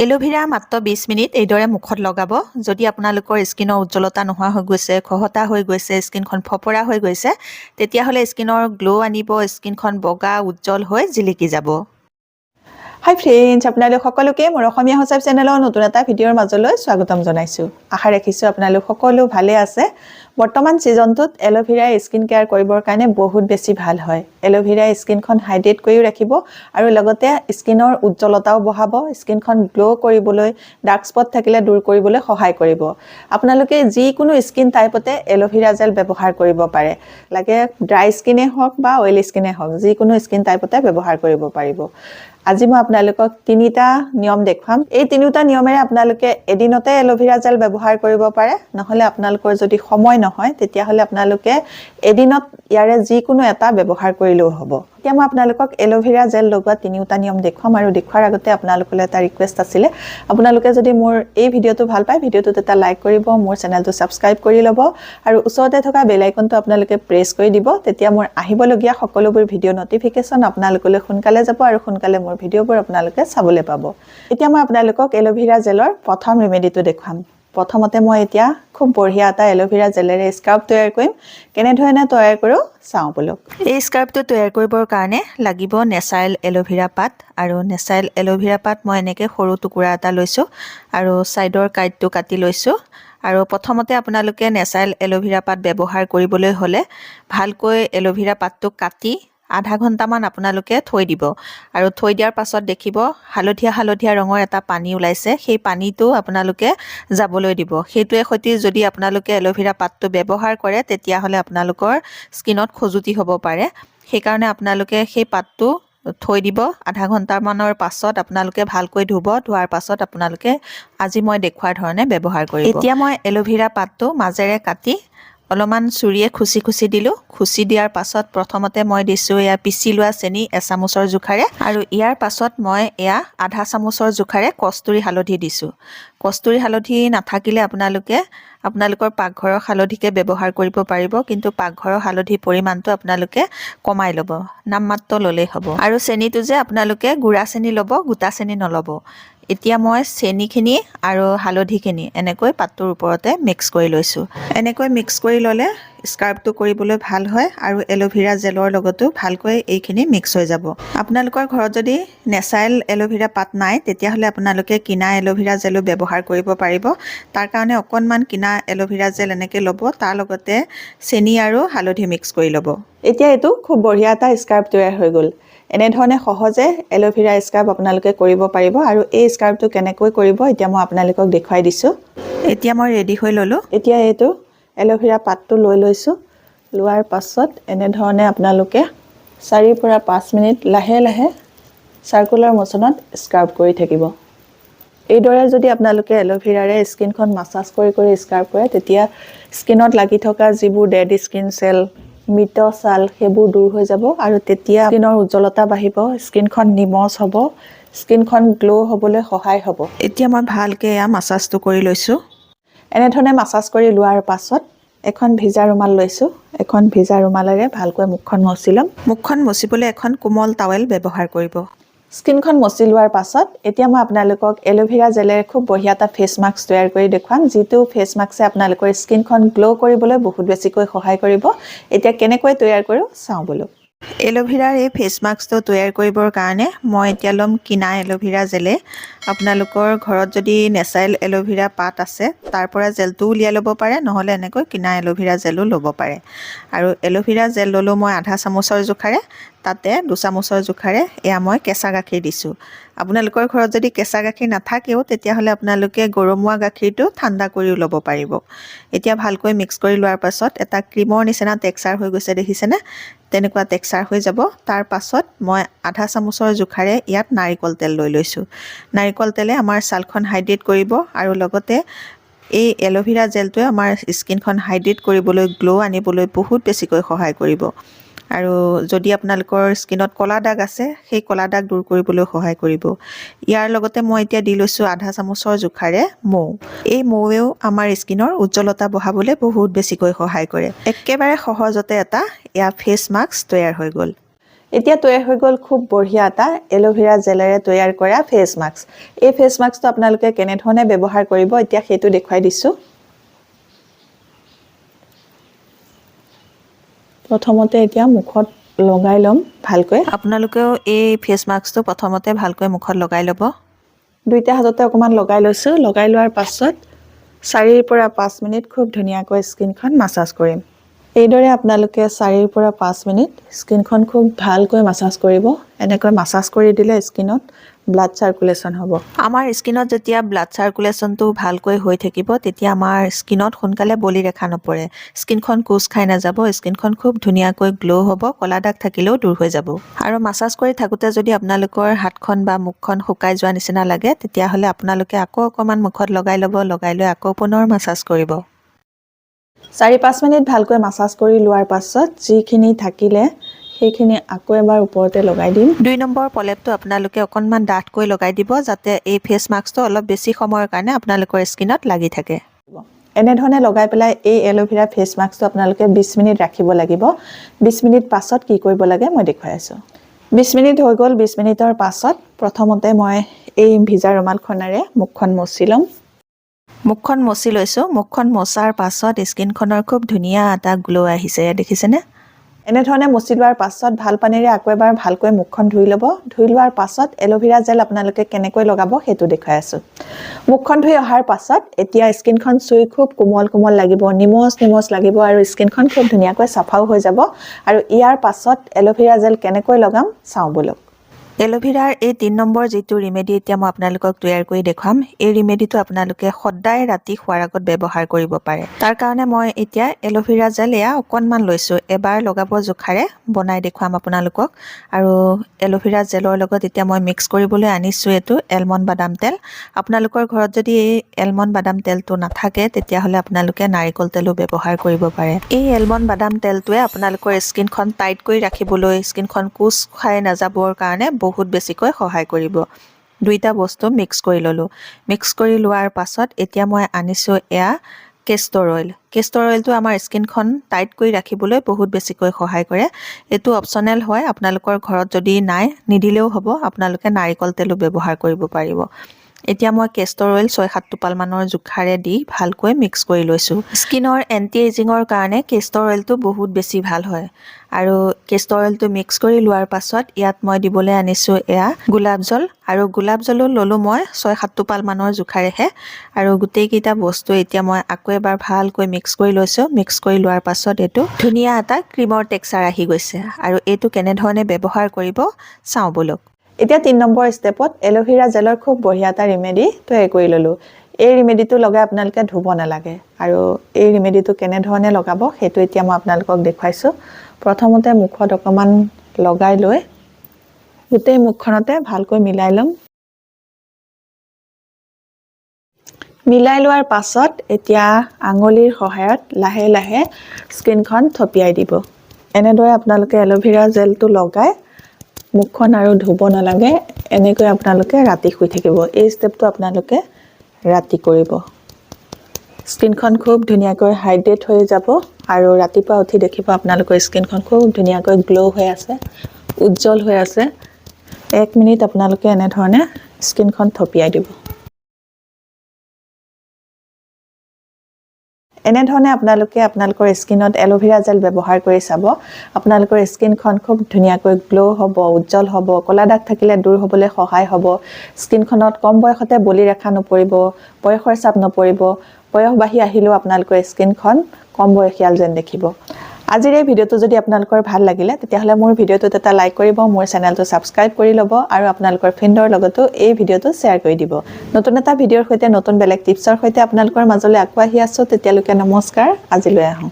Aloe vera মাত্ৰ 20 minute এইদৰে মুখত লগাব। যদি আপোনালোকৰ স্কিনৰ উজ্জ্বলতা নোহোৱা হৈ গৈছে, খহটা হৈ গৈছে, স্কিনখন ফপৰা হৈ গৈছে, তেতিয়াহ'লে স্কিনৰ গ্লো আনিব, স্কিনখন বগা উজ্জ্বল হৈ জিলিকি যাব। হাই ফ্ৰেণ্ডছ, আপোনালোক সকলোকে মোৰ অসমীয়া সঁচাই চেনেলৰ নতুন এটা ভিডিঅ'ৰ মাজলৈ স্বাগতম জনাইছোঁ। আশা ৰাখিছোঁ আপোনালোক সকলো ভালে আছে। বৰ্তমান ছিজনটোত এলোভেৰাই স্কিন কেয়াৰ কৰিবৰ কাৰণে বহুত বেছি ভাল হয়। এলোভেৰাই স্কিনখন হাইড্ৰেট কৰিও ৰাখিব আৰু লগতে স্কিনৰ উজ্জ্বলতাও বঢ়াব, স্কিনখন গ্ল' কৰিবলৈ, ডাৰ্ক স্পট থাকিলে দূৰ কৰিবলৈ সহায় কৰিব। আপোনালোকে যিকোনো স্কিন টাইপতে এলোভেৰা জেল ব্যৱহাৰ কৰিব পাৰে। লাগে ড্ৰাই স্কিনে হওক বা অইলি স্কিনে হওক, যিকোনো স্কিন টাইপতে ব্যৱহাৰ কৰিব পাৰিব। আজি মই আপোনালোকক তিনিটা নিয়ম দেখুৱাম। এই তিনিটা নিয়মেৰে আপোনালোকে এদিনতে এলোভেৰা জেল ব্যৱহাৰ কৰিব পাৰে। নহ'লে আপোনালোকৰ যদি সময় নহয় তেতিয়াহ'লে আপোনালোকে এদিনত ইয়াৰে যিকোনো এটা ব্যৱহাৰ কৰিলেও হ'ব। এতিয়া মই আপোনালোকক এলোভেৰা জেল লগোৱা তিনিটা নিয়ম দেখুৱাম আৰু দেখুৱাৰ আগতে আপোনালোকলৈ এটা ৰিকুৱেষ্ট আছিলে। আপোনালোকে যদি মোৰ এই ভিডিঅ'টো ভাল পায়, ভিডিঅ'টোত এটা লাইক কৰিব, মোৰ চেনেলটো ছাবস্ক্ৰাইব কৰি ল'ব আৰু ওচৰতে থকা বেল আইকনটো আপোনালোকে প্ৰেছ কৰি দিব। তেতিয়া মোৰ আহিবলগীয়া সকলোবোৰ ভিডিঅ' নটিফিকেশ্যন আপোনালোকলৈ সোনকালে যাব আৰু সোনকালে মোৰ ভিডিঅ'বোৰ আপোনালোকে চাবলৈ পাব। এতিয়া মই আপোনালোকক এলোভেৰা জেলৰ প্ৰথম ৰেমেডিটো দেখুৱাম। প্ৰথমতে মই এতিয়া খুব বঢ়িয়া এটা এলোভেৰা জেলেৰে স্কাৰ্ফ তৈয়াৰ কৰিম। কেনেধৰণে তৈয়াৰ কৰোঁ চাওঁ বলক। এই স্কাৰ্ফটো তৈয়াৰ কৰিবৰ কাৰণে লাগিব নেচাৰেল এলোভেৰা পাত, আৰু নেচাৰেল এলোভেৰা পাত মই এনেকৈ সৰু টুকুৰা এটা লৈছোঁ আৰু ছাইডৰ কাইটটো কাটি লৈছোঁ। আৰু প্ৰথমতে আপোনালোকে নেচাৰেল এলোভেৰা পাত ব্যৱহাৰ কৰিবলৈ হ'লে ভালকৈ এলোভেৰা পাতটো কাটি আধা ঘণ্টামান আপোনালোকে থৈ দিব। আৰু থৈ দিয়াৰ পাছত দেখিব হালধীয়া ৰঙৰ এটা পানী ওলাইছে। সেই পানীটো আপোনালোকে যাবলৈ দিব। সেইটোৱে সৈতে যদি আপোনালোকে এলোভেৰা পাতটো ব্যৱহাৰ কৰে তেতিয়াহ'লে আপোনালোকৰ স্কিনত খজুতি হ'ব পাৰে। সেইকাৰণে আপোনালোকে সেই পাতটো থৈ দিব। আধা ঘণ্টামানৰ পাছত আপোনালোকে ভালকৈ ধুব। ধোৱাৰ পাছত আপোনালোকে আজি মই দেখুৱাৰ ধৰণে ব্যৱহাৰ কৰিব। এতিয়া মই এলোভেৰা পাতটো মাজেৰে কাটি অলপমান চুৰিয়ে খুচি দিলোঁ। খুচি দিয়াৰ পাছত প্ৰথমতে মই দিছোঁ এয়া পিচি লোৱা চেনি এচামুচৰ জোখাৰে, আৰু ইয়াৰ পাছত মই এয়া আধা চামুচৰ জোখাৰে কস্তুৰী হালধি দিছোঁ। কস্তুৰী হালধি নাথাকিলে আপোনালোকৰ পাকঘৰৰ হালধিকে ব্যৱহাৰ কৰিব পাৰিব, কিন্তু পাকঘৰৰ হালধিৰ পৰিমাণটো আপোনালোকে কমাই ল'ব, নামমাত্ৰ ল'লেই হ'ব। আৰু চেনিটো যে আপোনালোকে গুড়া চেনি ল'ব, গোটা চেনি নল'ব। এতিয়া মই চেনিখিনি আৰু হালধিখিনি এনেকৈ পাতটোৰ ওপৰতে মিক্স কৰি লৈছোঁ। এনেকৈ মিক্স কৰি ল'লে স্কাৰ্ফটো কৰিবলৈ ভাল হয় আৰু এলোভেৰা জেলৰ লগতো ভালকৈ এইখিনি মিক্স হৈ যাব। আপোনালোকৰ ঘৰত যদি নেচাৰেল এলোভেৰা পাত নাই তেতিয়াহ'লে আপোনালোকে কিনা এলোভেৰা জেলো ব্যৱহাৰ কৰিব পাৰিব। তাৰ কাৰণে অকণমান কিনা এলোভেৰা জেল এনেকৈ ল'ব, তাৰ লগতে চেনি আৰু হালধি মিক্স কৰি ল'ব। এতিয়া এইটো খুব বঢ়িয়া এটা স্কাৰ্ফ তৈয়াৰ হৈ গ'ল। এনেধৰণে সহজে এলোভেৰা স্কাৰ্ফ আপোনালোকে কৰিব পাৰিব। আৰু এই স্কাৰ্ফটো কেনেকৈ কৰিব এতিয়া মই আপোনালোকক দেখুৱাই দিছোঁ। এতিয়া মই ৰেডি হৈ ল'লোঁ। এতিয়া এইটো এলোভেৰা পাতটো লৈ লৈছোঁ। লোৱাৰ পাছত এনেধৰণে আপোনালোকে 4 পৰা 5 মিনিট লাহে লাহে চাৰ্কুলাৰ মোচনত স্কাৰ্ফ কৰি থাকিব। এইদৰে যদি আপোনালোকে এলোভেৰাৰে স্কিনখন মাছাজ কৰি স্কাৰ্ফ কৰে তেতিয়া স্কিনত লাগি থকা যিবোৰ ডেড স্কিন চেল, মৃত ছাল সেইবোৰ দূৰ হৈ যাব আৰু তেতিয়া স্কিনৰ উজ্জ্বলতা বাঢ়িব, স্কিনখন নিমজ হ'ব, স্কিনখন গ্ল' হ'বলৈ সহায় হ'ব। এতিয়া মই ভালকৈ এয়া মাছাজটো কৰি লৈছোঁ। এনেধৰণে মাছাজ কৰি লোৱাৰ পাছত এখন ভিজা ৰুমাল লৈছোঁ। এখন ভিজা ৰুমালেৰে ভালকৈ মুখখন মচি ল'ম। মুখখন মচিবলৈ এখন কোমল টাৱেল ব্যৱহাৰ কৰিব। স্কিনখন মচি লোৱাৰ পাছত এতিয়া মই আপোনালোকক এলোভেৰা জেলেৰে খুব বঢ়িয়া এটা ফেচ মাস্ক তৈয়াৰ কৰি দেখুৱাম, যিটো ফেচ মাস্কে আপোনালোকৰ স্কিনখন গ্ল' কৰিবলৈ বহুত বেছিকৈ সহায় কৰিব। এতিয়া কেনেকৈ তৈয়াৰ কৰোঁ চাওঁ বলক। এলোভেৰাৰ এই ফেচ মাস্কটো তৈয়াৰ কৰিবৰ কাৰণে মই এতিয়া ল'ম কিনা এলোভেৰা জেলে। আপোনালোকৰ ঘৰত যদি নেচাৰেল এলোভেৰা পাত আছে তাৰ পৰা জেলটো উলিয়াই ল'ব পাৰে, নহ'লে এনেকৈ কিনা এলোভেৰা জেলো ল'ব পাৰে। আৰু এলোভেৰা জেল ল'লোঁ মই আধা চামুচৰ জোখাৰে, তাতে 2 চামুচৰ জোখাৰে এয়া মই কেঁচা গাখীৰ দিছোঁ। আপোনালোকৰ ঘৰত যদি কেঁচা গাখীৰ নাথাকেও তেতিয়াহ'লে আপোনালোকে গৰমোৱা গাখীৰটো ঠাণ্ডা কৰিও ল'ব পাৰিব। এতিয়া ভালকৈ মিক্স কৰি লোৱাৰ পাছত এটা ক্ৰীমৰ নিচিনা টেক্সচাৰ হৈ গৈছে, দেখিছেনে? তেনেকুৱা টেক্সচাৰ হৈ যাব। তাৰ পাছত মই আধা চামুচৰ জোখাৰে ইয়াত নাৰিকল তেল লৈ লৈছোঁ। নাৰিকল তেলে আমাৰ ছালখন হাইড্ৰেট কৰিব আৰু লগতে এই এলোভেৰা জেলটোৱে আমাৰ স্কিনখন হাইড্ৰেট কৰিবলৈ, গ্ল' আনিবলৈ বহুত বেছিকৈ সহায় কৰিব। আৰু যদি আপোনালোকৰ স্কিনত ক'লা দাগ আছে সেই ক'লা দাগ দূৰ কৰিবলৈ সহায় কৰিব। ইয়াৰ লগতে মই এতিয়া দি লৈছোঁ আধা চামুচৰ জোখাৰে মৌ। এই মৌৱেও আমাৰ স্কিনৰ উজ্জ্বলতা বঢ়াবলৈ বহুত বেছিকৈ সহায় কৰে। একেবাৰে সহজতে এটা এয়া ফেচ মাস্ক তৈয়াৰ হৈ গ'ল। এতিয়া তৈয়াৰ হৈ গ'ল খুব বঢ়িয়া এটা এল'ভেৰা জেলেৰে তৈয়াৰ কৰা ফেচ মাস্ক। এই ফেচ মাস্কটো আপোনালোকে কেনেধৰণে ব্যৱহাৰ কৰিব এতিয়া সেইটো দেখুৱাই দিছোঁ। প্ৰথমতে এতিয়া মুখত লগাই ল'ম ভালকৈ। আপোনালোকেও এই ফেচ মাস্কটো প্ৰথমতে ভালকৈ মুখত লগাই ল'ব। দুইটা হাততে অকণমান লগাই লৈছোঁ। লগাই লোৱাৰ পাছত 4 পৰা 5 মিনিট খুব ধুনীয়াকৈ স্কিনখন মাছাজ কৰিম। এইদৰে আপোনালোকে 4 পৰা 5 মিনিট স্কিনখন খুব ভালকৈ মাছাজ কৰিব। এনেকৈ মাছাজ কৰি দিলে স্কিনত ব্লাড চাৰ্কুলেশ্যন হ'ব। আমাৰ স্কিনত যেতিয়া ব্লাড চাৰ্কুলেশ্যনটো ভালকৈ হৈ থাকিব তেতিয়া আমাৰ স্কিনত সোনকালে বলি ৰেখা নপৰে, স্কিনখন কোচ খাই নাযাব, স্কিনখন খুব ধুনীয়াকৈ গ্ল' হ'ব, ক'লা দাগ থাকিলেও দূৰ হৈ যাব। আৰু মাছাজ কৰি থাকোঁতে যদি আপোনালোকৰ হাতখন বা মুখখন শুকাই যোৱা নিচিনা লাগে তেতিয়াহ'লে আপোনালোকে আকৌ অকণমান মুখত লগাই ল'ব, লগাই লৈ আকৌ পুনৰ মাছাজ কৰিব। 4-5 মিনিট ভালকৈ মাছাজ কৰি লোৱাৰ পাছত যিখিনি থাকিলে সেইখিনি আকৌ এবাৰ ওপৰতে লগাই দিম। 2 নম্বৰ প্ৰলেপটো আপোনালোকে অকণমান ডাঠকৈ লগাই দিব যাতে এই ফেচ মাস্কটো অলপ বেছি সময়ৰ কাৰণে আপোনালোকৰ স্কিনত লাগি থাকে। এনেধৰণে লগাই পেলাই এই এল'ভেৰা ফেচ মাস্কটো আপোনালোকে 20 মিনিট ৰাখিব লাগিব। 20 মিনিট পাছত কি কৰিব লাগে মই দেখুৱাই আছোঁ। 20 মিনিট হৈ গ'ল। 20 মিনিটৰ পাছত প্ৰথমতে মই এই ভিজা ৰুমালখনেৰে মুখখন মচি ল'ম। মুখখন মচি লৈছোঁ। মুখখন মচাৰ পাছত স্কিনখনৰ খুব ধুনীয়া এটা গ্ল' আহিছে, দেখিছেনে? এনেধৰণে মচি লোৱাৰ পাছত ভাল পানীৰে আকৌ এবাৰ ভালকৈ মুখখন ধুই ল'ব। ধুই লোৱাৰ পাছত এল'ভেৰা জেল আপোনালোকে কেনেকৈ লগাব সেইটো দেখুৱাই আছোঁ। মুখখন ধুই অহাৰ পাছত এতিয়া স্কিনখন চুই খুব কোমল কোমল লাগিব, নিমজ লাগিব আৰু স্কিনখন খুব ধুনীয়াকৈ চাফাও হৈ যাব। আৰু ইয়াৰ পাছত এল'ভেৰা জেল কেনেকৈ লগাম চাওঁ ব'লক। এল'ভেৰাৰ এই 3 নম্বৰ যিটো ৰিমেডি এতিয়া মই আপোনালোকক তৈয়াৰ কৰি দেখুৱাম, এই ৰিমেডিটো আপোনালোকে সদায় ৰাতি শোৱাৰ আগত ব্যৱহাৰ কৰিব পাৰে। তাৰ কাৰণে মই এতিয়া এল'ভেৰা জেল এয়া অকণমান লৈছোঁ। এবাৰ লগাব জোখাৰে বনাই দেখুৱাম আপোনালোকক। আৰু এল'ভেৰা জেলৰ লগত এতিয়া মই মিক্স কৰিবলৈ আনিছোঁ এইটো এলমণ্ড বাদাম তেল। আপোনালোকৰ ঘৰত যদি এই এলমণ্ড বাদাম তেলটো নাথাকে তেতিয়াহ'লে আপোনালোকে নাৰিকল তেলো ব্যৱহাৰ কৰিব পাৰে। এই এলমণ্ড বাদাম তেলটোৱে আপোনালোকৰ স্কিনখন টাইট কৰি ৰাখিবলৈ, স্কিনখন কোচ খাই নাযাবৰ কাৰণে বহুত বেছিকৈ সহায় কৰিব। 2টা বস্তু মিক্স কৰি ল'লোঁ। মিক্স কৰি লোৱাৰ পাছত এতিয়া মই আনিছোঁ এয়া কেষ্টৰ অইল। কেষ্টৰ অইলটো আমাৰ স্কিনখন টাইট কৰি ৰাখিবলৈ বহুত বেছিকৈ সহায় কৰে। এইটো অপশ্যনেল হয়, আপোনালোকৰ ঘৰত যদি নাই নিদিলেও হ'ব, আপোনালোকে নাৰিকল তেলো ব্যৱহাৰ কৰিব পাৰিব। এতিয়া মই কেষ্টৰ অইল 6-7 টোপালমানৰ জোখাৰে দি ভালকৈ মিক্স কৰি লৈছোঁ। স্কিনৰ এণ্টি এজিঙৰ কাৰণে কেষ্টৰ অইলটো বহুত বেছি ভাল হয়। আৰু কেষ্টৰ অইলটো মিক্স কৰি লোৱাৰ পাছত ইয়াত মই দিবলৈ আনিছোঁ এয়া গোলাপ জল। আৰু গোলাপ জলো ল'লোঁ মই 6-7 টোপালমানৰ জোখাৰেহে। আৰু গোটেইকেইটা বস্তু এতিয়া মই আকৌ এবাৰ ভালকৈ মিক্স কৰি লৈছোঁ। মিক্স কৰি লোৱাৰ পাছত এইটো ধুনীয়া এটা ক্ৰীমৰ টেক্সচাৰ আহি গৈছে। আৰু এইটো কেনেধৰণে ব্যৱহাৰ কৰিব চাওঁ ব'লক। এতিয়া 3 নম্বৰ ষ্টেপত এল'ভেৰা জেলৰ খুব বঢ়িয়া এটা ৰিমেডি তৈয়াৰ কৰি ল'লোঁ। এই ৰিমেডিটো লগাই আপোনালোকে ধুব নালাগে। আৰু এই ৰিমেডিটো কেনেধৰণে লগাব সেইটো এতিয়া মই আপোনালোকক দেখুৱাইছোঁ। প্ৰথমতে মুখত অকণমান লগাই লৈ গোটেই মুখখনতে ভালকৈ মিলাই ল'ম। মিলাই লোৱাৰ পাছত এতিয়া আঙুলিৰ সহায়ত লাহে লাহে স্কিনখন থপিয়াই দিব। এনেদৰে আপোনালোকে এল'ভেৰা জেলটো লগাই মুখখন আৰু ধুব নালাগে। এনেকৈ আপোনালোকে ৰাতি শুই থাকিব। এই ষ্টেপটো আপোনালোকে ৰাতি কৰিব। স্কিনখন খুব ধুনীয়াকৈ হাইড্ৰেট হৈ যাব আৰু ৰাতিপুৱা উঠি দেখিব আপোনালোকৰ স্কিনখন খুব ধুনীয়াকৈ গ্ল' হৈ আছে, উজ্জ্বল হৈ আছে। 1 মিনিট আপোনালোকে এনেধৰণে স্কিনখন থপিয়াই দিব। এনেধৰণে আপোনালোকে আপোনালোকৰ স্কিনত এল'ভেৰা জেল ব্যৱহাৰ কৰি চাব। আপোনালোকৰ স্কিনখন খুব ধুনীয়াকৈ গ্ল' হ'ব, উজ্জ্বল হ'ব, ক'লা দাগ থাকিলে দূৰ হ'বলৈ সহায় হ'ব। স্কিনখনত কম বয়সতে বলি ৰেখা নপৰিব, বয়সৰ চাপ নপৰিব। বয়স বাঢ়ি আহিলেও আপোনালোকৰ স্কিনখন কম বয়সীয়াল যেন দেখিব। আজিৰ এই ভিডিঅ'টো যদি আপোনালোকৰ ভাল লাগিলে তেতিয়াহ'লে মোৰ ভিডিঅ'টোত এটা লাইক কৰিব, মোৰ চেনেলটো ছাবস্ক্ৰাইব কৰি ল'ব আৰু আপোনালোকৰ ফ্ৰেণ্ডৰ লগতো এই ভিডিঅ'টো শ্বেয়াৰ কৰি দিব। নতুন এটা ভিডিঅ'ৰ সৈতে, নতুন বেলেগ টিপছৰ সৈতে আপোনালোকৰ মাজলৈ আকৌ আহি আছোঁ। তেতিয়ালৈকে নমস্কাৰ, আজিলৈ আহোঁ।